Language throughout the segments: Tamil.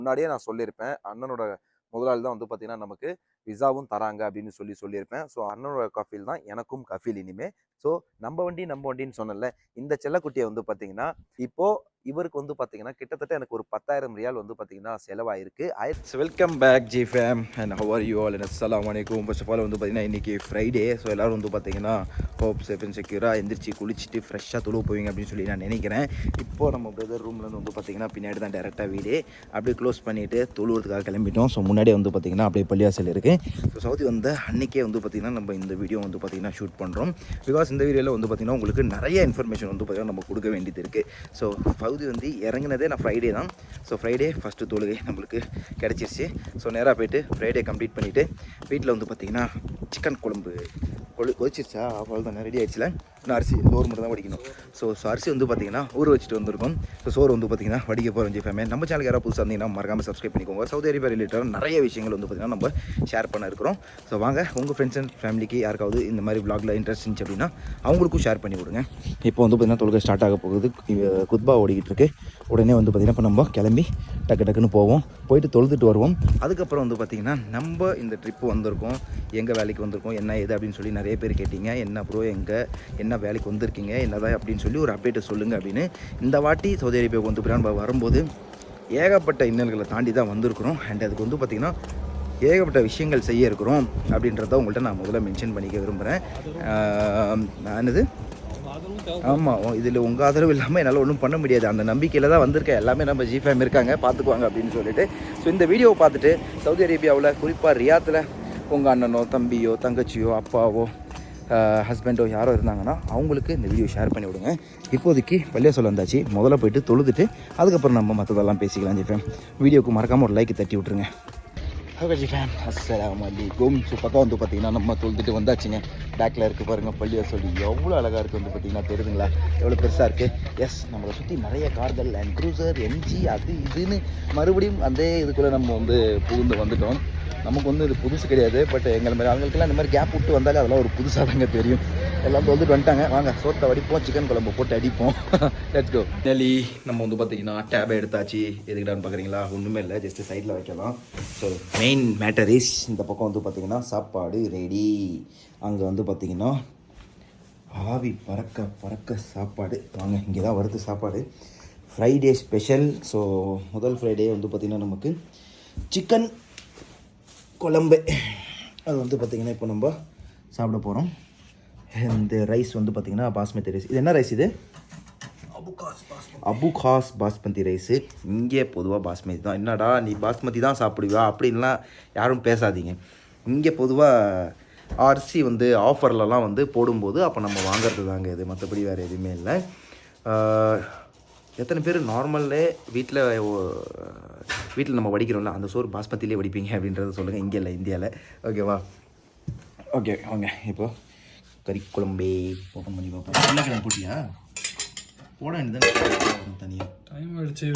முன்னாடியே நான் சொல்லியிருப்பேன். அண்ணனோட முதலாளி தான் வந்து பார்த்தீங்கன்னா, நமக்கு விசாவும் தராங்க அப்படின்னு சொல்லியிருப்பேன். ஸோ அண்ணனோட கஃபீல் தான் எனக்கும் கஃபீல் இனிமே. ஸோ நம்ம வண்டின்னு சொன்னேன்ல, இந்த செல்லக்குட்டியை வந்து பார்த்தீங்கன்னா, இப்போ இவருக்கு வந்து பார்த்தீங்கன்னா, கிட்டத்தட்ட எனக்கு ஒரு 10,000 ரியால் வந்து பார்த்தீங்கன்னா செலவாயிருக்கு. Welcome back G fam and how are you all and அஸ்ஸலாமு அலைக்கும். ஃபர்ஸ்ட் ஆஃப் ஆல் வந்து பார்த்தீங்கன்னா, இன்றைக்கி ஃப்ரைடே. ஸோ எல்லோரும் வந்து பார்த்தீங்கன்னா, ஹோப் சேஃப் அண்ட் செக்யூராக எந்திரிச்சு குளிச்சுட்டு ஃப்ரெஷ்ஷாக தொழுவ போவீங்க அப்படின்னு சொல்லி நான் நினைக்கிறேன். இப்போது நம்ம பிரதர் ரூம்லேருந்து வந்து பார்த்தீங்கன்னா, பின்னாடி தான் டேரெக்டாக வீடு. அப்படியே க்ளோஸ் பண்ணிவிட்டு தொழுவுறதுக்காக கிளம்பிட்டோம். ஸோ முன்னாடியே வந்து பார்த்தீங்கன்னா, அப்படியே பள்ளிவாசல் இருக்குது. ஸோ சவுதி வந்து அன்றைக்கே வந்து பார்த்திங்கன்னா, நம்ம இந்த வீடியோ வந்து பார்த்திங்கன்னா ஷூட் பண்ணுறோம். பிகாஸ் இந்த வீடியோவில் வந்து பார்த்திங்கன்னா, உங்களுக்கு நிறைய இன்ஃபர்மேஷன் வந்து பார்த்திங்கன்னா நம்ம கொடுக்க வேண்டியது இருக்குது. ஸோ சவுதி வந்து இறங்கினதே நான் ஃப்ரைடே தான். ஸோ ஃப்ரைடே ஃபஸ்ட்டு தொழுகை நம்மளுக்கு கிடச்சிருச்சு. ஸோ நேராக போய்ட்டு ஃப்ரைடே கம்ப்ளீட் பண்ணிவிட்டு வீட்டில் வந்து பார்த்திங்கன்னா சிக்கன் குழம்பு கொதிச்சிருச்சா அவ்வளோ தான் ரெடி ஆகிடுச்சுல. இன்னும் அரிசி சோறு மட்டும் தான் வடிக்கணும். ஸோ அரிசி வந்து பார்த்திங்கன்னா ஊற வச்சுட்டு வந்திருக்கோம். ஸோ சோறு வந்து பார்த்திங்கன்னா வடிக்க போகிறோம் ஜி ஃபேமிலி. நம்ம சேனலுக்கு யாராவது புதுசாக இருந்தீங்கன்னா மறக்காமல் சப்ஸ்கிரைப் பண்ணிக்கோங்க. சவுதி அரேபியா ரிலேட்டடாக நிறைய விஷயங்கள் வந்து பார்த்திங்கன்னா நம்ம ஷேர் பண்ண இருக்கிறோம். ஸோ வாங்க உங்கள் ஃப்ரெண்ட்ஸ் அண்ட் ஃபேமிலிக்கு யாருக்காவது இந்த மாதிரி விளாகில் இன்ட்ரெஸ்ட் இருந்துச்சு அப்படின்னா அவங்களுக்கும் ஷேர் பண்ணி விடுங்க. இப்போ வந்து பார்த்திங்கன்னா தொழுகை ஸ்டார்ட் ஆக போகுது. குத்பா ஓடிக்கிட்டு இருக்கு. உடனே வந்து பார்த்திங்கன்னா இப்போ நம்ம கிளம்பி டக்குன்னு போவோம். போயிட்டு தொழுதுட்டு வருவோம். அதுக்கப்புறம் வந்து பார்த்திங்கன்னா நம்ம இந்த ட்ரிப்பு வந்திருக்கோம், எங்கள் வேலைக்கு வந்திருக்கோம், என்ன ஏது அப்படின்னு சொல்லி நிறைய பேர் கேட்டிங்க. என்ன ப்ரோ என்ன வேலைக்கு வந்திருக்கீங்க என்னதான் அப்படின்னு சொல்லி ஒரு அப்டேட்டை சொல்லுங்கள் அப்படின்னு. இந்த வாட்டி சவுதி அரேபியாவுக்கு வந்து நம்ம வரும்போது ஏகப்பட்ட இன்னல்களை தாண்டி தான் வந்திருக்கிறோம். அண்ட் அதுக்கு வந்து பார்த்திங்கன்னா ஏகப்பட்ட விஷயங்கள் செய்ய இருக்கிறோம் அப்படின்றத உங்கள்கிட்ட நான் முதல்ல மென்ஷன் பண்ணிக்க விரும்புகிறேன். என்னது ஆமாம், இதில் உங்கள் ஆதரவு இல்லாமல் என்னால் ஒன்றும் பண்ண முடியாது. அந்த நம்பிக்கையில் தான் வந்திருக்கேன். எல்லாமே நம்ம ஜி ஃபேம் இருக்காங்க, பார்த்துக்குவாங்க அப்படின்னு சொல்லிட்டு. ஸோ இந்த வீடியோவை பார்த்துட்டு சவுதி அரேபியாவில் குறிப்பாக ரியாத்தில் உங்கள் அண்ணனோ தம்பியோ தங்கச்சியோ அப்பாவோ ஹஸ்பண்டோ யாரோ இருந்தாங்கன்னா அவங்களுக்கு இந்த வீடியோ ஷேர் பண்ணி விடுங்க. இப்போதைக்கு பள்ளிவாசல் வந்தாச்சு. முதல்ல போய்ட்டு தொழுதுட்டு அதுக்கப்புறம் நம்ம மற்றதெல்லாம் பேசிக்கலாம் ஜி ஃபேம். வீடியோக்கு மறக்காமல் ஒரு லைக் தட்டி விட்ருங்க. ஓகே ஜி ஃபேம், அஸ்ஸலாமு அலைக்கும். ஸோ பக்கம் வந்து பார்த்திங்கன்னா நம்ம தொழுதுட்டு வந்தாச்சுங்க. பேக்கில் இருக்குது பாருங்கள் பள்ளிவாசல். எவ்வளோ அழகாக இருக்குது வந்து பார்த்திங்கன்னா தெரியுதுங்களா, எவ்வளோ பெருசாக இருக்குது. எஸ், நம்மளை சுற்றி நிறைய கார்கள் அண்ட் க்ரூசர் எம்ஜி அது இதுன்னு மறுபடியும் அந்த இதுக்குள்ளே நம்ம வந்து புகுந்து வந்துட்டோம். நமக்கு வந்து இது புதுசு கிடையாது. பட் எங்களை மாதிரி அவங்களுக்கெல்லாம் இந்த மாதிரி கேப் விட்டு வந்தாலே அதெல்லாம் ஒரு புதுசாக தாங்க தெரியும். எல்லாம் வந்துட்டு வந்துட்டாங்க. வாங்க சோத்தை வடிப்போம், சிக்கன் குழம்பு போட்டு அடிப்போம். Let's go. டெல்லி நம்ம வந்து பார்த்திங்கன்னா டேபை எடுத்தாச்சு. எதுக்கிட்டான்னு பார்க்குறீங்களா? ஒன்றுமே இல்லை, ஜஸ்ட்டு சைடில் வைக்கலாம். ஸோ மெயின் மேட்டர் இஸ் இந்த பக்கம் வந்து பார்த்திங்கன்னா சாப்பாடு ரெடி. அங்கே வந்து பார்த்திங்கன்னா ஆவி பறக்க சாப்பாடு. வாங்க, இங்கே தான் வருது சாப்பாடு. Friday special. ஸோ முதல் ஃப்ரைடே வந்து பார்த்திங்கன்னா நமக்கு சிக்கன் குழம்பு. அது வந்து பார்த்திங்கன்னா இப்போ நம்ம சாப்பிட போகிறோம். இந்த ரைஸ் வந்து பார்த்திங்கன்னா பாஸ்மதி ரைஸ். இது என்ன ரைஸ்? இது அபுகாஸ் பாஸ்மதி ரைஸு. இங்கே பொதுவாக பாஸ்மதி தான். என்னடா நீ பாஸ்மதி தான் சாப்பிடுவா அப்படின்லாம் யாரும் பேசாதீங்க. இங்கே பொதுவாக அரிசி வந்து ஆஃபர்லலாம் வந்து போடும்போது அப்போ நம்ம வாங்கிறது தாங்க இது. மற்றபடி வேறு எதுவுமே இல்லை. எத்தனை பேர் நார்மல்லே வீட்டில் நம்ம வடிக்கிறோம்ல அந்த சோறு பாஸ்மதியிலே வடிப்பீங்க அப்படின்றத சொல்லுங்கள். இங்கே இல்லை, இந்தியாவில். ஓகேவா? ஓகே வாங்க இப்போ கறி குழம்பே ஓப்பன் பண்ணி பார்ப்போம். உருளைக்கிழங்கு போட்டியா? போட வேண்டியது தனியாக டைம் ஆகிடுச்சு.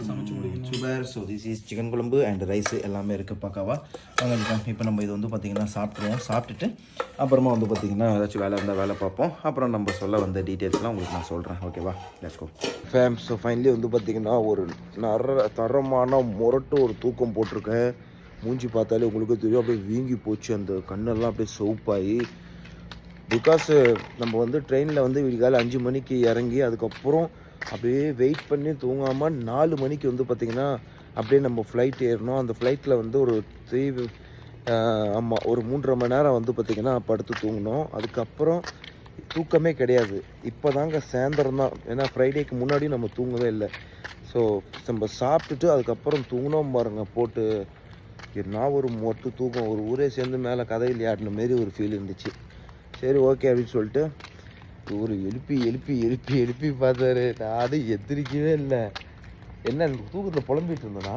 சமைச்சு முடியும். Super. So this is chicken குழம்பு அண்ட் ரைஸு எல்லாமே இருக்குது பக்காவா. வாங்க இப்போ நம்ம இது வந்து பார்த்திங்கன்னா சாப்பிட்ருவோம். சாப்பிட்டுட்டு அப்புறமா வந்து பார்த்திங்கன்னா ஏதாச்சும் வேலை இருந்தால் வேலை பார்ப்போம். அப்புறம் நம்ம சொல்ல வந்த டீட்டெயில்ஸ்லாம் உங்களுக்கு நான் சொல்கிறேன். ஓகேவா? Let's go fam. So finally வந்து பார்த்திங்கன்னா ஒரு தரமான முரட்டு ஒரு தூக்கம் போட்டிருக்கேன். மூஞ்சி பார்த்தாலே உங்களுக்கு தெரியும், அப்படியே வீங்கி போச்சு. அந்த கண்ணெல்லாம் அப்படியே சோப்பாகி. பிகாஸ் நம்ம வந்து ட்ரெயினில் வந்து விடிகாலை 5 மணிக்கு இறங்கி அதுக்கப்புறம் அப்படியே வெயிட் பண்ணி தூங்காமல் 4 மணிக்கு வந்து பார்த்திங்கன்னா அப்படியே நம்ம ஃப்ளைட் ஏறணும். அந்த ஃப்ளைட்டில் வந்து ஒரு ஒரு 3.5 மணி நேரம் வந்து பார்த்திங்கன்னா படுத்து தூங்கணும். அதுக்கப்புறம் தூக்கமே கிடையாது. இப்போ தாங்க சாயந்தரம் தான். ஏன்னா ஃப்ரைடேக்கு முன்னாடியும் நம்ம தூங்கவே இல்லை. ஸோ நம்ம சாப்பிட்டுட்டு அதுக்கப்புறம் தூங்கினோம் பாருங்க போட்டு. நான் ஒரு மொட்டு தூக்கம், ஒரு ஊரே சேர்ந்து மேலே கதையில் ஆடின மாரி ஒரு ஃபீல் இருந்துச்சு. சரி ஓகே அப்படின்னு சொல்லிட்டு ஒரு எழுப்பி பார்த்தாரு. நான் எந்திரிக்கவே இல்லை. என்ன தூக்கத்தில் புலம்பிட்டு இருந்தேனா?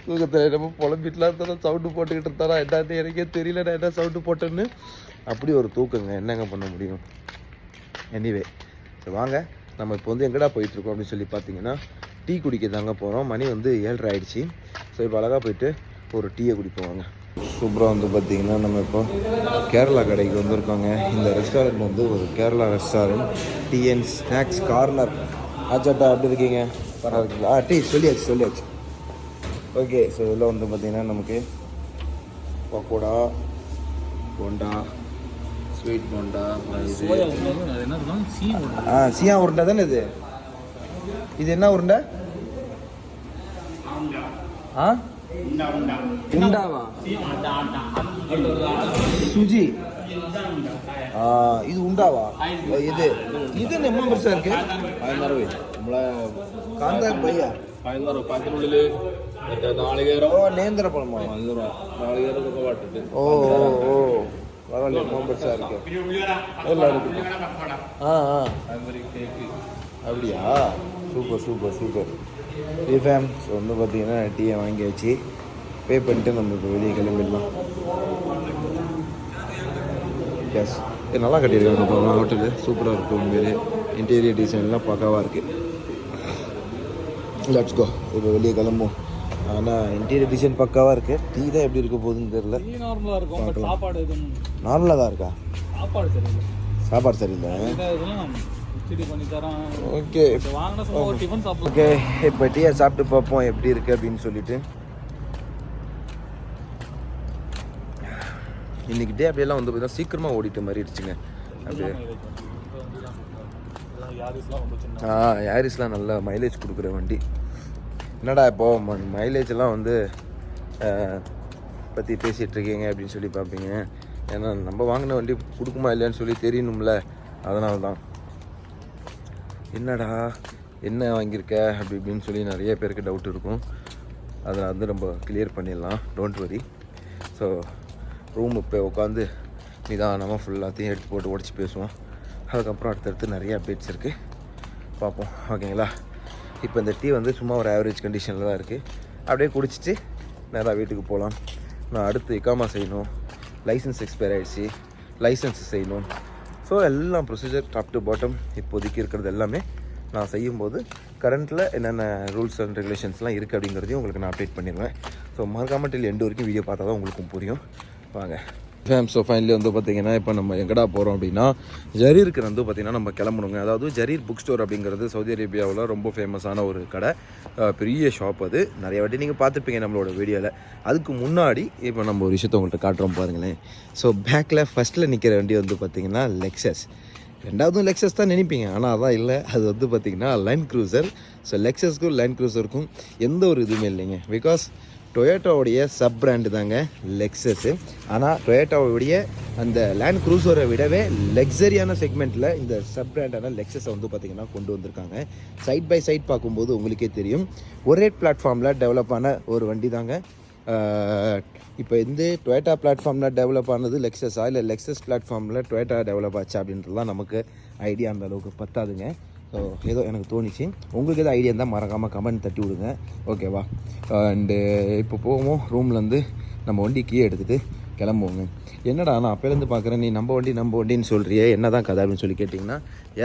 தூக்கத்தில் என்னமோ புலம்பிட்டுலாம் இருந்தாலும் சவுண்டு போட்டுக்கிட்டு இருந்தாரா என்னன்னு எனக்கே தெரியல. நான் என்ன சவுண்டு போட்டேன்னு அப்படி ஒரு தூக்கங்க. என்னங்க பண்ண முடியும்? எனிவே வாங்க நம்ம இப்போ வந்து எங்கடா போயிட்டுருக்கோம் அப்படின்னு சொல்லி பார்த்தீங்கன்னா டீ குடிக்க தாங்க போகிறோம். மணி வந்து 7:30 ஆகிடுச்சி. ஸோ இப்போ அழகாக போயிட்டு ஒரு டீயை குடிப்போம். வாங்க. சூப்பராக வந்து பார்த்திங்கன்னா நம்ம இப்போ கேரளா கடைக்கு வந்திருக்கோங்க. இந்த ரெஸ்டாரண்ட் வந்து ஒரு Kerala restaurant, tea and snacks corner. ஆச்சாட்டா எப்படி இருக்கீங்க? பரவாயில்ல. டீ சொல்லியாச்சு. ஓகே, ஸோ இதில் வந்து பார்த்திங்கன்னா நமக்கு பக்கோடா, போண்டா, ஸ்வீட் போண்டா, சியா உருண்டை தானே இது? இது என்ன உருண்டை? உண்டாவா? சுஜி. இது உண்டாவா? இது நம்ம பெருசா இருக்கு. காந்தா பையா நேந்திரப்பழமா? ஓ பரவாயில்ல, ரொம்ப பெருசா இருக்கு. அப்படியா? சூப்பர். ஃபேம் ஸோ வந்து பார்த்தீங்கன்னா டீயை வாங்கியாச்சு. பே பண்ணிட்டு நம்ம இப்போ வெளியே கிளம்பிடலாம். எஸ், இது நல்லா கட்டியிருக்காங்க ஹோட்டலு. சூப்பராக இருக்குது உண்மையிலே. இன்டீரியர் டிசைன்லாம் பக்காவாக இருக்குது. லெட்ஸ் கோ, இப்போ வெளியே கிளம்புவோம். ஆனால் இன்டீரியர் டிசைன் பக்காவாக இருக்குது. டீ தான் எப்படி இருக்க போகுதுன்னு தெரியல. நார்மலாக இருக்கும், நார்மலாக தான் இருக்கா? சாப்பாடு சரியில்லை. ஓகே, இப்போ டீயை சாப்பிட்டு பார்ப்போம் எப்படி இருக்குது அப்படின்னு சொல்லிட்டு. இன்னைக்கு டே அப்படியெல்லாம் வந்து பார்த்தீங்கன்னா சீக்கிரமாக ஓடிட்ட மாதிரி இருந்துச்சுங்க. அப்படியே யாரிஸ்லாம் நல்லா மைலேஜ் கொடுக்குற வண்டி. என்னடா இப்போது மைலேஜெல்லாம் வந்து பற்றி பேசிகிட்டு இருக்கீங்க அப்படின்னு சொல்லி பார்ப்பீங்க. ஏன்னா நம்ம வாங்கின வண்டி கொடுக்குமா இல்லையான்னு சொல்லி தெரியணும்ல, அதனால தான். என்னடா என்ன வாங்கியிருக்க அப்படி இப்படின்னு சொல்லி நிறைய பேருக்கு டவுட் இருக்கும். அதை வந்து நம்ம கிளியர் பண்ணிடலாம், டோன்ட் வரி. ஸோ ரூம் இப்போ உட்காந்து நிதானமாக ஃபுல்லாத்தையும் எடுத்து போட்டு உடச்சி பேசுவோம். அதுக்கப்புறம் அடுத்தடுத்து நிறைய அப்டேட்ஸ் இருக்குது, பார்ப்போம். ஓகேங்களா? இப்போ இந்த டீ வந்து சும்மா ஒரு ஆவரேஜ் கண்டிஷனில் தான் இருக்குது. அப்படியே குடிச்சிட்டு நேராக வீட்டுக்கு போகலாம். நான் அடுத்து இக்காமா செய்யணும், லைசன்ஸ் எக்ஸ்பயர் ஆகிடுச்சு, லைசன்ஸ் செய்யணும். ஸோ எல்லாம் ப்ரொசீஜர் டாப் டு பாட்டம் இப்போதைக்கு இருக்கிறது எல்லாமே நான் செய்யும்போது கரண்ட்டில் என்னென்ன ரூல்ஸ் அண்ட் ரெகுலேஷன்ஸ்லாம் இருக்குது அப்படிங்கிறதையும் உங்களுக்கு நான் அப்டேட் பண்ணிடுவேன். ஸோ மறக்காமல் டில் எண்டு வரைக்கும் வீடியோ பார்த்தா தான் உங்களுக்கும் புரியும். வாங்க ஃபேம். ஸோ ஃபைனலி வந்து பார்த்திங்கன்னா இப்போ நம்ம எங்கடா போகிறோம் அப்படின்னா ஜரீருக்கு வந்து பார்த்திங்கன்னா நம்ம கிளம்பணுங்க. அதாவது ஜரீர் புக் ஸ்டோர் அப்படிங்கிறது சவுதி அரேபியாவில் ரொம்ப ஃபேமஸான ஒரு கடை, பெரிய ஷாப். அது நிறைய வாட்டி நீங்கள் பார்த்துருப்பீங்க நம்மளோட வீடியோவில். அதுக்கு முன்னாடி இப்போ நம்ம ஒரு விஷயத்தை உங்கள்கிட்ட காட்டுறோம் பாருங்களேன். ஸோ பேக்கில் ஃபஸ்ட்டில் நிற்கிற வண்டி வந்து பார்த்திங்கன்னா லெக்ஸஸ். ரெண்டாவதும் லெக்ஸஸ் தான் நினைப்பீங்க, ஆனால் அதான் இல்லை. அது வந்து பார்த்திங்கன்னா லேண்ட் க்ரூசர். ஸோ லெக்ஸஸ்க்கும் லேண்ட் க்ரூசருக்கும் எந்த ஒரு இதுவுமே இல்லைங்க. பிகாஸ் டொயோட்டாவுடைய சப் பிராண்டு தாங்க லெக்ஸஸ்ஸு. ஆனால் டொயோட்டாவுடைய அந்த லேண்ட் க்ரூசரை விடவே லக்ஸரியான செக்மெண்ட்டில் இந்த சப் பிராண்டான லெக்ஸஸை வந்து பார்த்திங்கன்னா கொண்டு வந்திருக்காங்க. சைட் பை சைட் பார்க்கும்போது உங்களுக்கே தெரியும், ஒரே பிளாட்ஃபார்மில் டெவலப் ஆன ஒரு வண்டி தாங்க. இப்போ இந்த டொயோட்டா பிளாட்ஃபார்மில் டெவலப் ஆனது லெக்ஸஸா, இல்லை லெக்ஸஸ் பிளாட்ஃபார்மில் டொயோட்டா டெவலப் ஆச்சு அப்படின்றதுலாம் நமக்கு ஐடியா அந்த அளவுக்கு பத்தாதுங்க. ஸோ ஏதோ எனக்கு தோணிச்சு. உங்களுக்கு எதாவது ஐடியா இருந்தால் மறக்காமல் கமெண்ட் தட்டி விடுங்க, ஓகேவா? அண்டு இப்போ போவோம் ரூம்லேருந்து நம்ம வண்டி கீ எடுத்துகிட்டு கிளம்புவோங்க. என்னடா நான் அப்போலேருந்து பார்க்குறேன் நீ நம்ம வண்டின்னு சொல்கிறியே, என்ன தான் கதை அப்படின்னு சொல்லி கேட்டிங்கன்னா,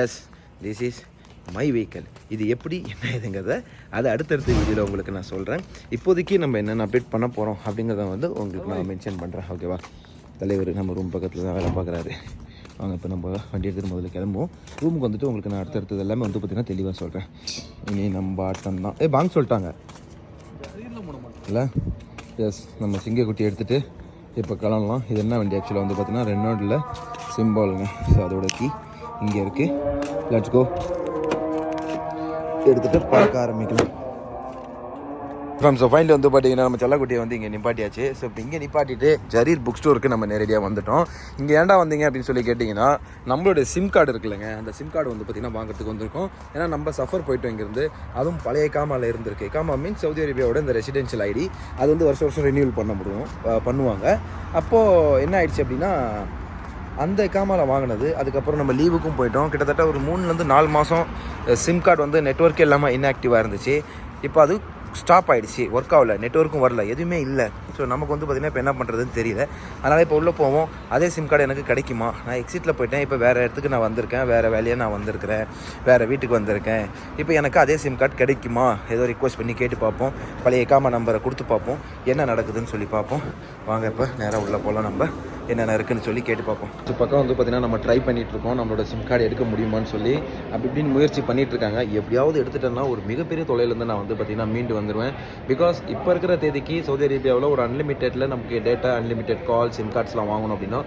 yes, this is my vehicle. இது எப்படி என்ன இதுங்கிறத அதை அடுத்தடுத்த வீடியோவில் உங்களுக்கு நான் சொல்கிறேன். இப்போதைக்கு நம்ம என்னென்ன அப்டேட் பண்ண போகிறோம் அப்படிங்கிறத வந்து உங்களுக்கு நான் மென்ஷன் பண்ணுறேன், ஓகேவா? தலைவர் நம்ம ரூம் பக்கத்தில் தான் வேலை பார்க்குறாரு. வாங்க இப்போ நம்ம வண்டி எடுத்துகிட்டு முதல்ல கிளம்புவோம். ரூமுக்கு வந்துட்டு உங்களுக்கு நான் அடுத்தடுத்தது எல்லாமே வந்து பார்த்திங்கன்னா தெளிவாக சொல்கிறேன். இனி நம்ம ஆட்டம் தான். பாங்க சொல்லிட்டாங்க இல்லை? எஸ், நம்ம சிங்கக்குட்டி எடுத்துகிட்டு இப்போ கிளம்பலாம். இது என்ன வண்டி ஆக்சுவலாக வந்து பார்த்திங்கன்னா ரெனால்டில் சிம்பாலுங்க. ஸோ அதோட கீ இங்கே இருக்குது. லெட்ஸ் கோ, எடுத்துகிட்டு பார்க்க ஆரம்பிக்கலாம். ஸோ ஃபைனலி வந்து பார்த்தீங்கன்னா நம்ம செல்லக்குட்டியை வந்து இங்கே நிப்பாட்டியாச்சு. ஸோ இப்போ இங்கே நிப்பாட்டிட்டு ஜரீர் புக் ஸ்டோருக்கு நம்ம நேரடியாக வந்துட்டோம். இங்கே ஏன்டா வந்தீங்க அப்படின்னு சொல்லி கேட்டிங்கன்னா, நம்மளோட சிம் கார்டு இருக்குல்லங்க, அந்த சிம் கார்டு வந்து பார்த்திங்கன்னா வாங்குறதுக்கு வந்திருக்கோம். ஏன்னா நம்ம சஃபர் போயிட்டோம் இங்கேருந்து. அதுவும் பழைய இக்காமாவில் இருந்திருக்கு. இக்காமா மீன்ஸ் சவுதி அரேபியாவோட இந்த ரெசிடென்ஷியல் ஐடி. அது வந்து வருஷம் ரினியூவல் பண்ணுவாங்க. அப்போது என்ன ஆயிடுச்சு அப்படின்னா, அந்த இக்காமாவில் வாங்கினது அதுக்கப்புறம் நம்ம லீவுக்கும் போயிட்டோம். கிட்டத்தட்ட ஒரு 3-4 மாதம் சிம் கார்டு வந்து நெட்வொர்க்கே இல்லாமல் இன்ஆக்டிவாக இருந்துச்சு. இப்போ அது ஸ்டாப் ஆகிடுச்சு, ஒர்க் ஆகலை, நெட்வொர்க்கும் வரல, எதுவுமே இல்லை. ஸோ நமக்கு வந்து பார்த்திங்கன்னா இப்போ என்ன பண்ணுறதுன்னு தெரியல. அதனால் இப்போ உள்ளே போவோம், அதே சிம் கார்டு எனக்கு கிடைக்குமா? நான் எக்ஸிட்டில் போயிட்டேன், இப்போ வேறு இடத்துக்கு நான் வந்திருக்கேன், வேறு வேலையாக நான் வந்திருக்கிறேன், வேறு வீட்டுக்கு வந்திருக்கேன். இப்போ எனக்கு அதே சிம் கார்டு கிடைக்குமா? ஏதோ ரிக்வஸ்ட் பண்ணி கேட்டு பார்ப்போம். பழைய இக்காமா நம்பரை கொடுத்து பார்ப்போம், என்ன நடக்குதுன்னு சொல்லி பார்ப்போம். வாங்க இப்போ நேராக உள்ளே போகலாம். நம்ம என்னென்ன இருக்குன்னு சொல்லி கேட்டு பார்ப்போம். இது பக்கம் வந்து பார்த்தீங்கன்னா நம்ம ட்ரை பண்ணிட்டு இருக்கோம் நம்மளோட சிம் கார்டு எடுக்க முடியுமான்னு சொல்லி அப்படி இப்படின்னு முயற்சி பண்ணிட்டு இருக்காங்க. எப்படியாவது எடுத்துட்டேன்னா ஒரு மிகப்பெரிய தொலைலேருந்து நான் வந்து பார்த்தீங்கன்னா மீண்டு வந்துடுவேன். பிகாஸ் இப்போ இருக்கிற தேதிக்கு சவுதி அரேபியாவில் ஒரு அன்லிமிட்டெடில் நமக்கு டேட்டா, அன்லிமிட்டெட் கால், சிம் கார்ட்ஸ்லாம் வாங்கணும் அப்படின்னா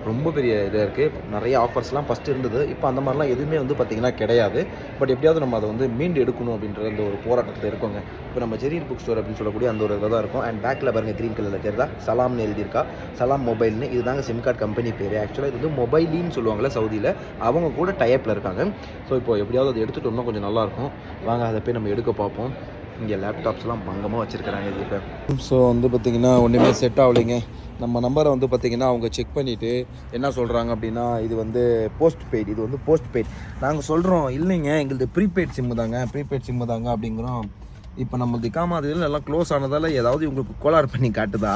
ரொம்ப பெரிய இதாக இருக்குது. நிறைய ஆஃபர்ஸ்லாம் ஃபஸ்ட்டு இருந்தது. இப்போ அந்த மாதிரிலாம் எதுவுமே வந்து பார்த்திங்கன்னா கிடையாது. பட் எப்படியாவது நம்ம அதை வந்து மீண்டு எடுக்கணும் அப்படின்ற அந்த ஒரு போராட்டத்தில் இருக்கோங்க. இப்போ நம்ம ஜெரீர் புக் ஸ்டோர் அப்படின்னு சொல்லக்கூடிய அந்த ஒரு இதில் தான் இருக்கும். அண்ட் பேக்கில் பாருங்கள் க்ரீன் கலரில் தெரியுதா, சலாம்னு எழுதியிருக்கா. சலாம் மொபைல்னு இதுதாங்க சிம் கார்டு கம்பெனி பேர். ஆக்சுவலாக இது வந்து மொபைலின்னு சொல்லுவாங்கள்ல சவுதியில், அவங்க கூட டைப்பில் இருக்காங்க. ஸோ இப்போ எப்படியாவது அதை எடுத்துகிட்டோம்னா கொஞ்சம் நல்லாயிருக்கும். வாங்க அதை போய் நம்ம எடுக்க பார்ப்போம். இங்கே லேப்டாப்ஸ்லாம் பங்கமாக வச்சுருக்கிறாங்க இது. ஸோ வந்து பார்த்திங்கன்னா ஒன்றுமே செட் ஆகலைங்க. நம்ம நம்பரை வந்து பார்த்திங்கன்னா அவங்க செக் பண்ணிவிட்டு என்ன சொல்கிறாங்க அப்படின்னா இது வந்து போஸ்ட் பெய்டு, இது வந்து போஸ்ட் பெய்ட். நாங்கள் சொல்கிறோம் இல்லைங்க எங்களது ப்ரீபெய்ட் சிம்மு தாங்க அப்படிங்கிறோம். இப்போ நம்மளுக்கு இக்காமத்தில் எல்லாம் க்ளோஸ் ஆனதால் ஏதாவது இவங்களுக்கு கோளாறு பண்ணி காட்டுதா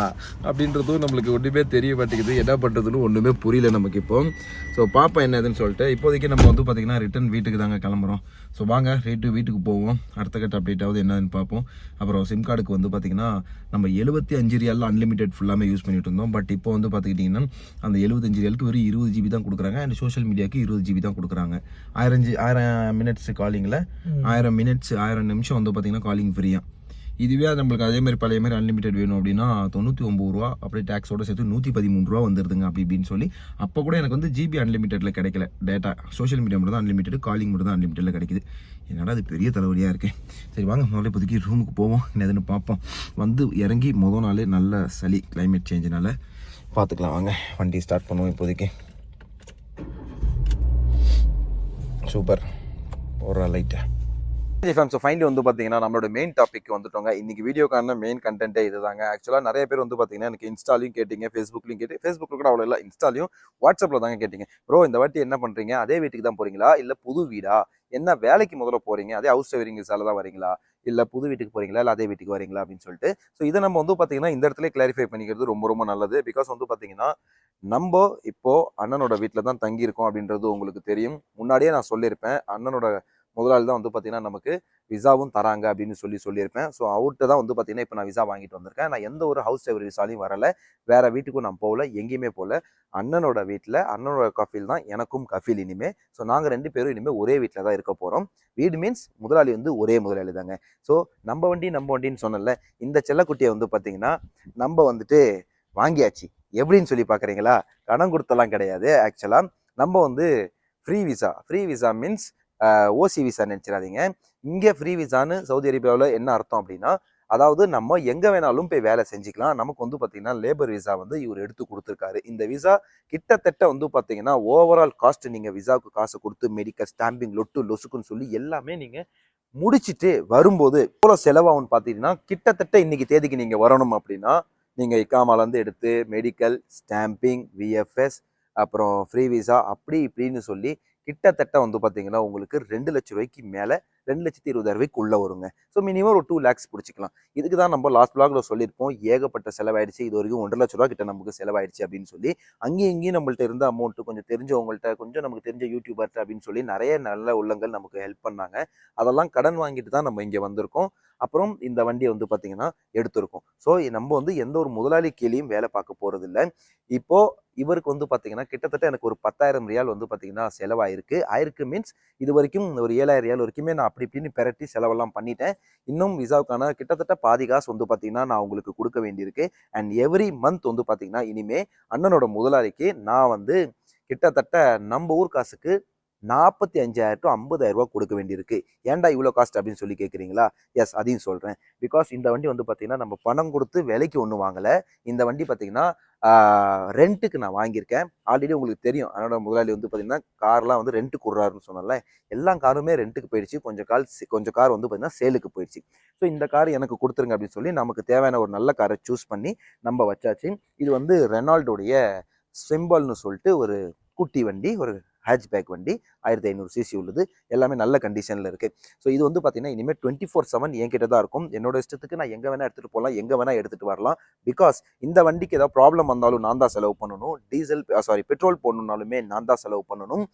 அப்படின்றதும் நம்மளுக்கு ஒன்றுமே தெரிய மாட்டேங்குது. என்ன பண்ணுறதுன்னு ஒன்றுமே புரியல நமக்கு இப்போ. ஸோ பார்ப்போம் என்னதுன்னு சொல்லிட்டு இப்போதைக்கு நம்ம வந்து பார்த்திங்கன்னா ரிட்டன் வீட்டுக்கு தாங்க கிளம்புறோம். ஸோ வாங்க வீட்டுக்கு போவோம். அடுத்த கட்ட அப்டேட்டாவது என்னதுன்னு பார்ப்போம். அப்புறம் சிம் கார்டுக்கு வந்து பார்த்திங்கன்னா நம்ம 75 ரியாலில் அன்லிமிட்டெட் ஃபுல்லாமே யூஸ் பண்ணிட்டு இருந்தோம். பட் இப்போ வந்து பார்த்துக்கிட்டிங்கன்னா அந்த 75 ரியாலுக்கு வெறும் 20 GB தான் கொடுக்குறாங்க. அண்ட் சோஷியல் மீடியாவுக்கு 20 GB தான் கொடுக்குறாங்க. 1000 மினிட்ஸ் காலிங்கில் 1000 நிமிஷம் வந்து பார்த்திங்கன்னா காலிங் ஃப்ரீயாக. இதுவே நம்மளுக்கு அதேமாதிரி பழைய மாதிரி அன்லிமிட்டெட் வேணும் அப்படின்னா 99 ரூபா, அப்படியே டேக்ஸோடு சேர்த்து 113 ரூபா வந்துடுதுங்க அப்படி இப்படின்னு சொல்லி. அப்போ கூட எனக்கு வந்து ஜிபி அன்லிமிட்டெடில் கிடைக்கல. டேட்டா சோஷியல் மீடியா மட்டும் தான் அன்லிமிட்டெட், காலிங் மட்டும் தான் அன்லிமிட்டெடில் கிடைக்குது. என்னடா அது பெரிய தலைவலியாக இருக்குது. சரி வாங்க முதல்ல இப்போதைக்கு ரூமுக்கு போவோம், என்னதுன்னு பார்ப்போம். வந்து இறங்கி முதல் நாளே நல்ல சளி, கிளைமேட் சேஞ்சினால பார்த்துக்கலாம். வாங்க வண்டி ஸ்டார்ட் பண்ணுவோம் இப்போதைக்கு. சூப்பர் ஒரு லைட்டை. ஸோ ஃபைனலி வந்து பார்த்தீங்கன்னா நம்மளோட மெயின் டாபிக் வந்துட்டோங்க. இன்றைக்கி வீடியோக்கான மெயின் கண்டென்ட்டே இது தாங்க. ஆக்சுவலாக நிறைய பேர் வந்து பார்த்தீங்கன்னா எனக்கு இன்ஸ்டாலையும் கேட்டிங்க, ஃபேஸ்புக்லையும் கேட்டு, ஃபேஸ்புக்கில் கூட அவ்வளோ இல்லை, இன்ஸ்டாலையும் வாட்ஸ்அப்பில் தாங்க கேட்டிங்க. ப்ரோ இந்த வாட்டி என்ன பண்ணுறீங்க, அதே வீட்டுக்கு தான் போகிறீங்களா இல்லை புது வீடா, என்ன வேலைக்கு முதல்ல போகிறீங்க, அதே ஹவுஸ் சேவிங் விசால தான் வரீங்களா இல்லை புது வீட்டுக்கு போகிறீங்களா இல்லை அதே வீட்டுக்கு வரீங்களா அப்படின்னு சொல்லிட்டு. ஸோ இதை நம்ம வந்து பார்த்தீங்கன்னா இந்த இடத்துல கிளாரிஃபை பண்ணிக்கிறது ரொம்ப ரொம்ப நல்லது. பிகாஸ் வந்து பார்த்தீங்கன்னா நம்ம இப்போது அண்ணனோட வீட்டில் தான் தங்கியிருக்கோம் அப்படின்றது உங்களுக்கு தெரியும். முன்னாடியே நான் சொல்லியிருப்பேன், அண்ணனோட முதலாளி தான் வந்து பார்த்தீங்கன்னா நமக்கு விசாவும் தராங்க அப்படின்னு சொல்லியிருப்பேன். ஸோ அவர்கிட்ட தான் வந்து பார்த்தீங்கன்னா இப்போ நான் விசா வாங்கிட்டு வந்திருக்கேன். நான் எந்த ஒரு ஹவுஸ் சேவர் விசாலையும் வரலை, வேறு வீட்டுக்கும் நான் போகல, எங்கேயுமே போகல. அண்ணனோட வீட்டில் அண்ணனோட கஃபீல் தான் எனக்கும் கஃபீல் இனிமேல். ஸோ நாங்கள் 2 பேரும் இனிமேல் ஒரே வீட்டில் தான் இருக்க போகிறோம். வீடு மீன்ஸ் முதலாளி வந்து ஒரே முதலாளி தாங்க. ஸோ நம்ம வண்டின்னு சொன்னல, இந்த செல்லக்குட்டியை வந்து பார்த்தீங்கன்னா நம்ம வந்துட்டு வாங்கியாச்சு. எப்படின்னு சொல்லி பார்க்குறீங்களா, கடன் கொடுத்தலாம் கிடையாது. ஆக்சுவலாக நம்ம வந்து ஃப்ரீ விசா மீன்ஸ் ஓசி விசா நினச்சிடாதீங்க. இங்கே ஃப்ரீ விசான்னு சவுதி அரேபியாவில் என்ன அர்த்தம் அப்படின்னா, அதாவது நம்ம எங்கே வேணாலும் போய் வேலை செஞ்சுக்கலாம். நமக்கு வந்து பார்த்தீங்கன்னா லேபர் விசா வந்து இவர் எடுத்து கொடுத்துருக்காரு. இந்த விசா கிட்டத்தட்ட வந்து பார்த்தீங்கன்னா ஓவரால் காஸ்ட் நீங்கள் விசாவுக்கு காசு கொடுத்து மெடிக்கல், ஸ்டாம்பிங், லொசுக்குன்னு சொல்லி எல்லாமே நீங்கள் முடிச்சுட்டு வரும்போது எவ்வளோ செலவாகும்னு பார்த்தீங்கன்னா, கிட்டத்தட்ட இன்னைக்கு தேதிக்கு நீங்கள் வரணும் அப்படின்னா நீங்கள் இக்காமாலேருந்து எடுத்து மெடிக்கல், ஸ்டாம்பிங், விஎஃப்எஸ், அப்புறம் ஃப்ரீ விசா அப்படி இப்படின்னு சொல்லி கிட்டத்தட்ட வந்து பார்த்தீங்கன்னா உங்களுக்கு 2 லட்ச ரூபாய்க்கு மேலே, 2,20,000 உள்ளே வருங்க. ஸோ மினிமம் ஒரு 2 lakhs பிடிச்சிக்கலாம். இதுக்கு தான் நம்ம லாஸ்ட் பிளாக்ல சொல்லியிருப்போம், ஏகப்பட்ட செலவாயிடுச்சு, இது வரைக்கும் 1,50,000 ரூபா கிட்ட நமக்கு செலவாயிடுச்சு அப்படின்னு சொல்லி. அங்கேயும் இங்கேயும் நம்மள்ட்ட இருந்த அமௌண்ட்டு கொஞ்சம் தெரிஞ்சவங்கள்ட்ட, கொஞ்சம் நமக்கு தெரிஞ்ச யூடியூபர்ட்ட அப்படின்னு சொல்லி நிறைய நல்ல உள்ளங்கள் நமக்கு ஹெல்ப் பண்ணாங்க. அதெல்லாம் கடன் வாங்கிட்டு தான் நம்ம இங்கே வந்திருக்கோம். அப்புறம் இந்த வண்டியை வந்து பார்த்தீங்கன்னா எடுத்திருக்கோம். ஸோ நம்ம வந்து எந்த ஒரு முதலாளி கீழேயும் வேலை பார்க்க போகிறதில்ல. இப்போது இவருக்கு வந்து பார்த்தீங்கன்னா கிட்டத்தட்ட எனக்கு ஒரு 10,000 ரியால் வந்து பார்த்தீங்கன்னா ஆயிருக்கு மீன்ஸ் இது வரைக்கும் ஒரு 7,000 ரியால் வரைக்குமே நான் அப்படி இப்படின்னு பெரட்டி செலவெல்லாம் பண்ணிட்டேன். இன்னும் விசாவுக்கான கிட்டத்தட்ட பாதி காசு வந்து பார்த்தீங்கன்னா நான் உங்களுக்கு கொடுக்க வேண்டியிருக்கு. அண்ட் எவ்ரி மந்த் வந்து பார்த்தீங்கன்னா இனிமே அண்ணனோட முதலாளிக்கு நான் வந்து கிட்டத்தட்ட நம்ம ஊர் காசுக்கு 45,000 to 50,000 ரூபா கொடுக்க வேண்டியிருக்கு. ஏன்டா இவ்வளோ காஸ்ட் அப்படின்னு சொல்லி கேட்குறீங்களா? எஸ், அதையும் சொல்கிறேன். பிகாஸ் இந்த வண்டி வந்து பார்த்தீங்கன்னா நம்ம பணம் கொடுத்து விலைக்கு ஒன்றும் வாங்கலை. இந்த வண்டி பார்த்தீங்கன்னா ரெண்ட்டுக்கு நான் வாங்கியிருக்கேன். ஆல்ரெடி உங்களுக்கு தெரியும், அதனோட முதலாளி வந்து பார்த்தீங்கன்னா கார்லாம் வந்து ரெண்ட்டுக்கு விட்றாருன்னு சொன்னால, எல்லா காருமே ரெண்ட்டுக்கு போயிடுச்சு. கொஞ்சம் கார் வந்து பார்த்தீங்கன்னா சேலுக்கு போயிடுச்சு. ஸோ இந்த கார் எனக்கு கொடுத்துருங்க அப்படின்னு சொல்லி நமக்கு தேவையான ஒரு நல்ல காரை சூஸ் பண்ணி நம்ம வச்சாச்சு. இது வந்து ரெனால்டோடைய சிம்பல்னு சொல்லிட்டு ஒரு குட்டி வண்டி, ஒரு ஹேட்ச்பேக் வண்டி, 1500 சிசி உள்ளது, எல்லாமே நல்ல கண்டிஷனில் இருக்குது. ஸோ இது வந்து பார்த்தீங்கன்னா இனிமேல் 24/7 என்கிட்ட தான் இருக்கும். என்னோட இஷ்டத்துக்கு நான் எங்கே வேணால் எடுத்துகிட்டு போகலாம், எங்கே வேணால் எடுத்துகிட்டு வரலாம். பிகாஸ் இந்த வண்டிக்கு ஏதாவது ப்ராப்ளம் வந்தாலும் நான் தான் செலவு பண்ணணும். பெட்ரோல் போடணுன்னாலுமே நான் தான் செலவு பண்ணணும்.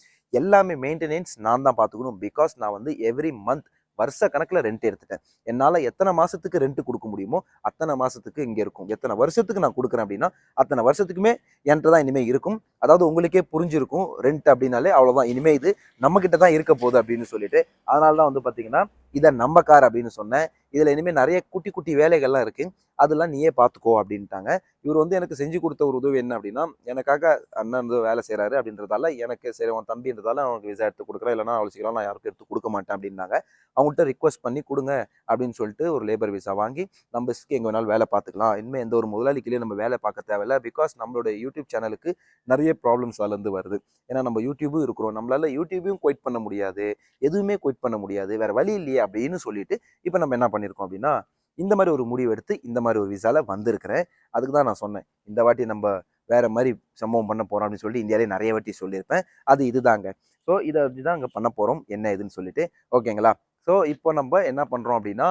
எல்லாமே மெயின்டெனன்ஸ் நான் தான் பார்த்துக்கணும். பிகாஸ் நான் வந்து எவ்ரி மந்த் வருஷ கணக்குல ரெண்ட் எடுத்துட்டேன். என்னால எத்தனை மாசத்துக்கு ரெண்ட் கொடுக்க முடியுமோ அத்தனை மாசத்துக்கு இங்க இருக்கும். எத்தனை வருஷத்துக்கு நான் கொடுக்குறேன் அப்படின்னா அத்தனை வருஷத்துக்குமே என்கிட்ட தான் இனிமே இருக்கும். அதாவது உங்களுக்கே புரிஞ்சிருக்கும், ரெண்ட் அப்படின்னாலே அவ்வளவுதான், இனிமே இது நம்ம கிட்ட தான் இருக்க போகுது அப்படின்னு சொல்லிட்டு. அதனாலதான் வந்து பாத்தீங்கன்னா இதை நம்ம கார் அப்படின்னு சொன்னேன். இதுல இனிமே நிறைய குட்டி குட்டி வேலைகள்லாம் இருக்கு, அதெல்லாம் நீயே பாத்துக்கோ அப்படின்ட்டாங்க. இவர் வந்து எனக்கு செஞ்சு கொடுத்த ஒரு உதவி என்ன அப்படின்னா, எனக்காக அண்ணன் வந்து வேலை செய்யறாரு அப்படின்றதால எனக்கு சரி அவன் தம்பின்றதால அவனுக்கு விசா எடுத்து கொடுக்குறேன், இல்லைன்னா அவ்வளோ சீக்கிரம் நான் யாருக்கும் எடுத்து கொடுக்க மாட்டேன் அப்படின்னாங்க. அவங்கள்ட்ட ரிக்வஸ்ட் பண்ணி கொடுங்க அப்படின்னு சொல்லிட்டு ஒரு லேபர் விசா வாங்கி நம்ம இஷ்டத்துக்கு எங்க வேணாலும் வேலை பார்த்துக்கலாம். இனிமேல் எந்த ஒரு முதலாளிக்கிலேயே நம்ம வேலை பார்க்க தேவையில்ல. பிகாஸ் நம்மளோட யூடியூப் சேனலுக்கு நிறைய ப்ராப்ளம்ஸ் அதுலேருந்து வருது. ஏன்னா நம்ம யூடியூபும் இருக்கிறோம், நம்மளால யூடியூபையும் குவைட் பண்ண முடியாது, எதுவுமே குவைட் பண்ண முடியாது, வேற வழி இல்லையே அப்படின்னு சொல்லிட்டு இப்போ நம்ம என்ன பண்ணியிருக்கோம் அப்படின்னா இந்த மாதிரி ஒரு முடிவு எடுத்து இந்த மாதிரி ஒரு விசால வந்திருக்கிறேன். அதுக்கு தான் நான் சொன்னேன் இந்த வாட்டி நம்ம வேற மாதிரி சம்பவம் பண்ண போறோம் அப்படின்னு சொல்லிட்டு இந்தியாவிலே நிறைய வாட்டி சொல்லியிருப்பேன். அது இதுதாங்க. ஸோ இதை அப்படிதான் அங்கே பண்ண போறோம் என்ன ஏதுன்னு சொல்லிட்டு. ஓகேங்களா? ஸோ இப்போ நம்ம என்ன பண்றோம் அப்படின்னா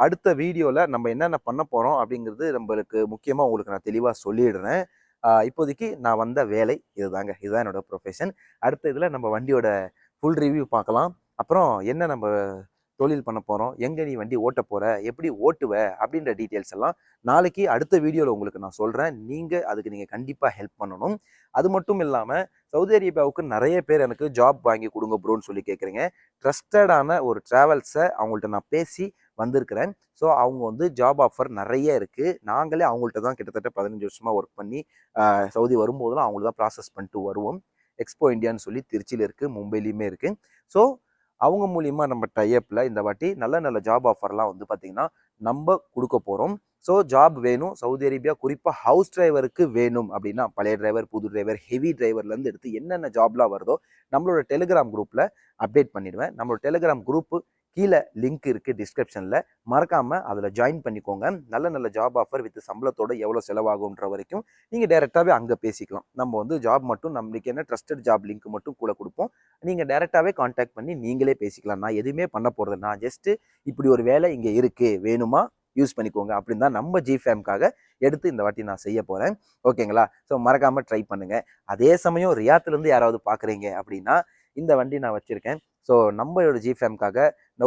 அடுத்த வீடியோல நம்ம என்னென்ன பண்ண போறோம் அப்படிங்கிறது நம்மளுக்கு முக்கியமா உங்களுக்கு நான் தெளிவா சொல்லிடுறேன். இப்போதைக்கு நான் வந்த வேலை இதுதாங்க, இதுதான் என்னோட ப்ரொஃபஷன். அடுத்த இதில் நம்ம வண்டியோட ஃபுல் ரிவ்யூ பார்க்கலாம். அப்புறம் என்ன நம்ம தொழில் பண்ண போகிறோம், எங்கே நீ வண்டி ஓட்ட போகிற, எப்படி ஓட்டுவ அப்படின்ற டீட்டெயில்ஸ் எல்லாம் நாளைக்கு அடுத்த வீடியோவில் உங்களுக்கு நான் சொல்கிறேன். அதுக்கு நீங்கள் கண்டிப்பாக ஹெல்ப் பண்ணணும். அது மட்டும் இல்லாமல் சவுதி அரேபியாவுக்கு நிறைய பேர் எனக்கு ஜாப் வாங்கி கொடுங்க ப்ரோன்னு சொல்லி கேட்குறீங்க. ட்ரஸ்டடான ஒரு ட்ராவல்ஸை அவங்கள்ட்ட நான் பேசி வந்திருக்கிறேன். ஸோ அவங்க வந்து ஜாப் ஆஃபர் நிறைய இருக்குது. நாங்களே அவங்கள்ட்ட தான் கிட்டத்தட்ட 15 வருஷமாக ஒர்க் பண்ணி சவுதி வரும்போதெல்லாம் அவங்களுக்கு தான் ப்ராசஸ் பண்ணிட்டு வருவோம். எக்ஸ்போ இந்தியான்னு சொல்லி திருச்சியில் இருக்குது, மும்பையிலையுமே இருக்குது. ஸோ அவங்க மூலியமா நம்ம டைஅப்ல இந்த வாட்டி நல்ல நல்ல ஜாப் ஆஃபர்லாம் வந்து பார்த்தீங்கன்னா நம்ம கொடுக்க போகிறோம். ஸோ ஜாப் வேணும் சவுதி அரேபியா, குறிப்பாக ஹவுஸ் டிரைவருக்கு வேணும் அப்படின்னா பழைய டிரைவர், புது டிரைவர், ஹெவி டிரைவர்லேருந்து எடுத்து என்னென்ன ஜாப்லாம் வருதோ நம்மளோட டெலிகிராம் குரூப்பில் அப்டேட் பண்ணிடுவேன். நம்மளோட டெலிகிராம் குரூப்பு கீழே லிங்க் இருக்குது டிஸ்கிரிப்ஷனில், மறக்காமல் அதில் ஜாயின் பண்ணிக்கோங்க. நல்ல நல்ல ஜாப் ஆஃபர் வித் சம்பளத்தோட எவ்வளோ செலவாகுன்ற வரைக்கும் நீங்கள் டேரெக்டாகவே அங்கே பேசிக்கலாம். நம்ம வந்து ஜாப் மட்டும் நம்மளுக்கு என்ன ட்ரஸ்டட் ஜாப் லிங்க் மட்டும் கூட கொடுப்போம், நீங்கள் டேரெக்டாகவே கான்டாக்ட் பண்ணி நீங்களே பேசிக்கலாம். நான் எதுவுமே பண்ண போகிறது, நான் ஜஸ்ட்டு இப்படி ஒரு வேலை இங்கே இருக்குது வேணுமா யூஸ் பண்ணிக்கோங்க அப்படின்னு தான் நம்ம ஜிஃபேம்காக எடுத்து இந்த வாட்டி நான் செய்ய போகிறேன். ஓகேங்களா? ஸோ மறக்காமல் ட்ரை பண்ணுங்கள். அதே சமயம் ரியாத்துலேருந்து யாராவது பார்க்குறீங்க அப்படின்னா இந்த வண்டி நான் வச்சுருக்கேன். ஸோ நம்மளோட ஜிஃபேம்காக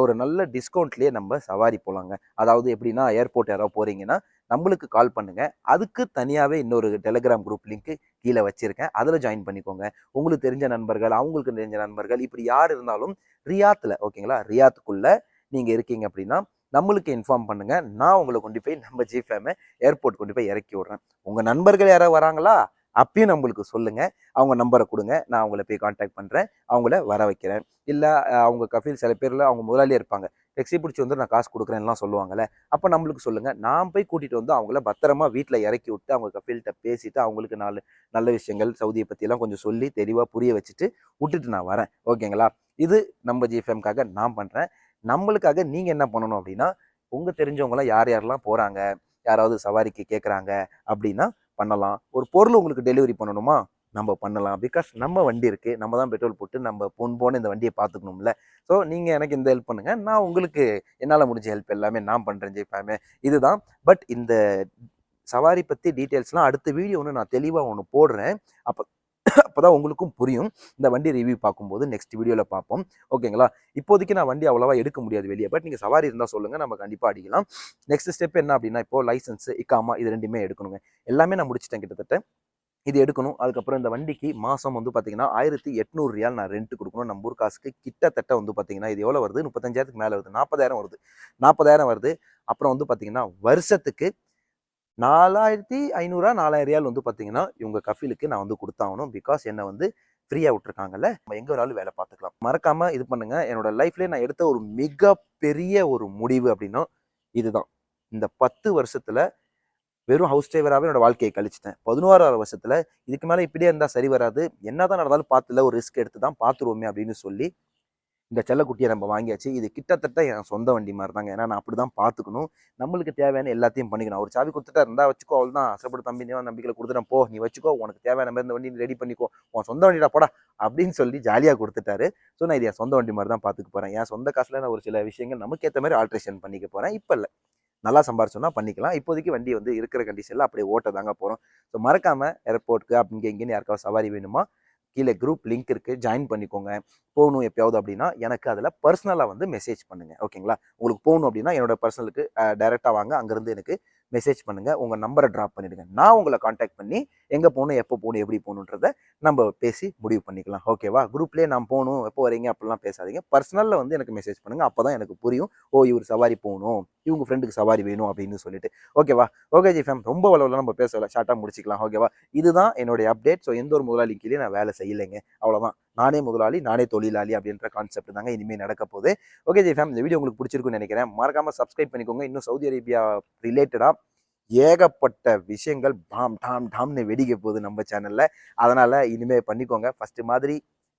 ஒரு நல்ல டிஸ்கவுண்ட்லேயே நம்ம சவாரி போகலாங்க. அதாவது எப்படின்னா ஏர்போர்ட் யாராவது போகிறீங்கன்னா நம்மளுக்கு கால் பண்ணுங்கள். அதுக்கு தனியாகவே இன்னொரு டெலிகிராம் குரூப் லிங்க்கு கீழே வச்சுருக்கேன், அதில் ஜாயின் பண்ணிக்கோங்க. உங்களுக்கு தெரிஞ்ச நண்பர்கள், அவங்களுக்கு தெரிஞ்ச நண்பர்கள், இப்படி யார் இருந்தாலும் ரியாத்தில், ஓகேங்களா, ரியாத்துக்குள்ளே நீங்கள் இருக்கீங்க அப்படின்னா நம்மளுக்கு இன்ஃபார்ம் பண்ணுங்க. நான் உங்களை கொண்டு போய் நம்ம ஜிஃபேமை ஏர்போர்ட் கொண்டு போய் இறக்கி விட்றேன். உங்கள் நண்பர்கள் யாராவது வராங்களா அப்பயும் நம்மளுக்கு சொல்லுங்க, அவங்க நம்பரை கொடுங்க, நான் அவங்கள போய் கான்டாக்ட் பண்ணுறேன், அவங்கள வர வைக்கிறேன். இல்லை அவங்க கஃபீல் சில பேரில் அவங்க முதலாளியே இருப்பாங்க, டெக்ஸி பிடிச்சி வந்து நான் காசு கொடுக்குறேன்லாம் சொல்லுவாங்கள்ல, அப்போ நம்மளுக்கு சொல்லுங்கள், நான் போய் கூட்டிகிட்டு வந்து அவங்கள பத்திரமா வீட்டில் இறக்கி விட்டு அவங்க கஃபீல்கிட்ட பேசிட்டு அவங்களுக்கு நல்ல விஷயங்கள் சவுதியை பற்றியெல்லாம் கொஞ்சம் சொல்லி தெளிவாக புரிய வச்சுட்டு விட்டுட்டு நான் வரேன். ஓகேங்களா? இது நம்ம ஜிஃபேம்காக நான் பண்ணுறேன். நம்மளுக்காக நீங்கள் என்ன பண்ணணும் அப்படின்னா உங்கள் தெரிஞ்சவங்களாம் யார் யாரெல்லாம் போகிறாங்க, யாராவது சவாரிக்கு கேட்குறாங்க அப்படின்னா பண்ணலாம். ஒரு பொருள் உங்களுக்கு டெலிவரி பண்ணணுமா நம்ம பண்ணலாம். பிகாஸ் நம்ம வண்டி இருக்குது, நம்ம தான் பெட்ரோல் போட்டு நம்ம போன இந்த வண்டியை பார்த்துக்கணும்ல. ஸோ நீங்கள் எனக்கு இந்த ஹெல்ப் பண்ணுங்கள், நான் உங்களுக்கு என்னால் முடிஞ்ச ஹெல்ப் எல்லாமே நான் பண்ணுறேன் ஜெயிப்பாமே. இதுதான். பட் இந்த சவாரி பற்றி டீட்டெயில்ஸ்லாம் அடுத்த வீடியோ ஒன்று நான் தெளிவாக ஒன்று போடுறேன். அப்போதான் உங்களுக்கும் புரியும். இந்த வண்டி ரிவ்யூ பார்க்கும்போது நெக்ஸ்ட் வீடியோவில் பார்ப்போம். ஓகேங்களா? இப்போதைக்கு நான் வண்டி அவ்வளோவா எடுக்க முடியாது வெளியே. பட் நீங்கள் சவாரி இருந்தால் சொல்லுங்கள், நம்ம கண்டிப்பாக அடிக்கலாம். நெக்ஸ்ட் ஸ்டெப் என்ன அப்படின்னா இப்போ லைசன்ஸ், இக்காமா இது ரெண்டுமே எடுக்கணுங்க. எல்லாமே நான் முடிச்சிட்டேன் கிட்டத்தட்ட. இது எடுக்கணும். அதுக்கப்புறம் இந்த வண்டிக்கு மாதம் வந்து பார்த்தீங்கன்னா 1800 ரியால் நான் ரெண்ட் கொடுக்கணும். நம்ம ஊர் காசுக்கு கிட்டத்தட்ட வந்து பார்த்தீங்கன்னா இது எவ்வளோ வருது, 35,000க்கு மேலே வருது, 40,000 வருது, 40,000 வருது. அப்புறம் வந்து பார்த்தீங்கன்னா வருஷத்துக்கு 4500 4000 ரியால் வந்து பார்த்தீங்கன்னா இவங்க கஃபீலுக்கு நான் வந்து கொடுத்தாகணும். பிகாஸ் என்னை வந்து ஃப்ரீயாக விட்டுருக்காங்கல்ல, நம்ம எங்கே வேணாலும் வேலை பார்த்துக்கலாம். மறக்காமல் இது பண்ணுங்க. என்னோட லைஃப்லேயே நான் எடுத்த ஒரு மிகப்பெரிய ஒரு முடிவு அப்படின்னா இதுதான். இந்த 10 வருஷத்தில் வெறும் ஹவுஸ் டிரைவராகவே என்னோட வாழ்க்கையை கழிச்சிட்டேன். 11ஆவது வருஷத்தில் இதுக்கு மேலே இப்படியே இருந்தால் சரி வராது, என்னதான் நடந்தாலும் பார்த்துல ஒரு ரிஸ்க் எடுத்து தான் பார்த்துருவோமே அப்படின்னு சொல்லி இந்த செல்லக்குட்டியை நம்ம வாங்கியாச்சு. இது கிட்டத்தட்ட என் சொந்த வண்டி மாதிரி தாங்க. ஏன்னா நான் அப்படி தான் பார்த்துக்கணும். நம்மளுக்கு தேவையான எல்லாத்தையும் பண்ணிக்கணும். ஒரு சாவி கொடுத்துட்டா இருந்தா வச்சுக்கோ, அவள் தான் ஆசைப்பட்டு தம்பி நம்பிக்கையில் கொடுத்துட்டேன், போ நீ வச்சுக்கோ, உனக்கு தேவையான மாதிரி இந்த வண்டி ரெடி பண்ணிக்கோ, உன் சொந்த வண்டிடா போடா அப்படின்னு சொல்லி ஜாலியாக கொடுத்துட்டாரு. ஸோ நான் இது என் சொந்த வண்டி மாதிரி தான் பார்த்துக்க போகிறேன். என் சொந்த காசில் நான் ஒரு சில விஷயங்கள் நமக்கு ஏற்ற மாதிரி ஆல்ட்ரேஷன் பண்ணிக்க போகிறேன். இப்போ இல்லை, நல்லா சம்பாரிச்சோன்னா பண்ணிக்கலாம். இப்போதைக்கு வண்டி வந்து இருக்கிற கண்டிஷனில் அப்படியே ஓட்ட தாங்க போகிறோம். ஸோ மறக்காமல் ஏர்போர்ட்டுக்கு அப்படிங்க இங்கேன்னு யாருக்காவது சவாரி வேணுமா கீழே குரூப் லிங்க் இருக்குது, ஜாயின் பண்ணிக்கோங்க. போகணும் எப்பயாவது அப்படின்னா எனக்கு அதில் பர்சனலாக வந்து மெசேஜ் பண்ணுங்கள், ஓகேங்களா? உங்களுக்கு போகணும் அப்படின்னா என்னோட பர்சனலுக்கு டைரெக்டாக வாங்க, அங்கேருந்து எனக்கு மெசேஜ் பண்ணுங்கள், உங்கள் நம்பரை ட்ராப் பண்ணிவிடுங்க. நான் உங்களை காண்டாக்ட் பண்ணி எங்கே போகணும், எப்போ போகணும், எப்படி போகணுன்றதை நம்ம பேசி முடிவு பண்ணிக்கலாம், ஓகேவா? குரூப்லேயே நான் போகணும், எப்போ வரீங்க அப்படிலாம் பேசாதீங்க. பர்சனலில் வந்து எனக்கு மெசேஜ் பண்ணுங்கள், அப்போ தான் எனக்கு புரியும். ஓ, இவர் சவாரி போகணும், இவங்க ஃப்ரெண்டுக்கு சவாரி வேணும் அப்படின்னு சொல்லிட்டு, ஓகேவா? ஓகே ஜி ஃபேம், ரொம்ப வளவலாம் நம்ம பேசல, ஷார்ட்டாக முடிச்சிக்கலாம், ஓகேவா? இதுதான் என்னுடைய அப்டேட். ஸோ எந்த ஒரு முதலாளி கீழே நான் வேலை செய்யலைங்க, அவ்வளோதான். நானே முதலாளி, நானே தொழிலாளி அப்படின்ற கான்செப்ட் தாங்க இனிமேல் நடக்க போகுது. ஓகே ஜி ஃபேம், இந்த வீடியோ உங்களுக்கு பிடிச்சிருக்குன்னு நினைக்கிறேன். மறக்காம சப்ஸ்கிரைப் பண்ணிக்கோங்க. இன்னும் சவுதி அரேபியா ரிலேட்டடாக ஏகப்பட்ட விஷயங்கள் டாம் டாம் டாம்னு வெடிக்க போகுது நம்ம சேனல்ல. அதனால இனிமே பண்ணிக்கோங்க. ஃபர்ஸ்ட் மாதிரி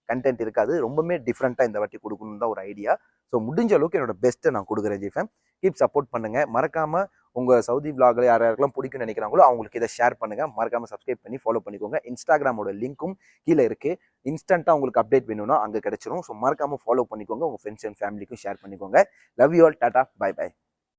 கண்டென்ட் இருக்காது, ரொம்பவே டிஃப்ரெண்ட்டாக இந்த வாட்டி கொடுக்கணும்னு தான் ஒரு ஐடியா. ஸோ முடிஞ்ச அளவுக்கு என்னோட பெஸ்ட்டை நான் கொடுக்குறேன் ஜி ஃபேம். கீப் சப்போர்ட் பண்ணுங்க. மறக்காம உங்க சவுதி விளாக்ல யார் யாருக்கெல்லாம் பிடிக்கும்னு நினைக்கிறாங்களோ அவங்களுக்கு இதை ஷேர் பண்ணுங்க. மறக்காம சப்ஸ்கிரைப் பண்ணி ஃபாலோ பண்ணிக்கோங்க. இன்ஸ்டாகிராமோட லிங்க்கும் கீழே இருக்கு. இன்ஸ்டன்ட்டா உங்களுக்கு அப்டேட் வேணும்னா அங்கே கிடைச்சிரும். ஸோ மறக்காம ஃபாலோ பண்ணிக்கோங்க. உங்க ஃப்ரெண்ட்ஸ் அண்ட் ஃபேமிலிக்கும் ஷேர் பண்ணிக்கோங்க. Love you all. Tata, bye by.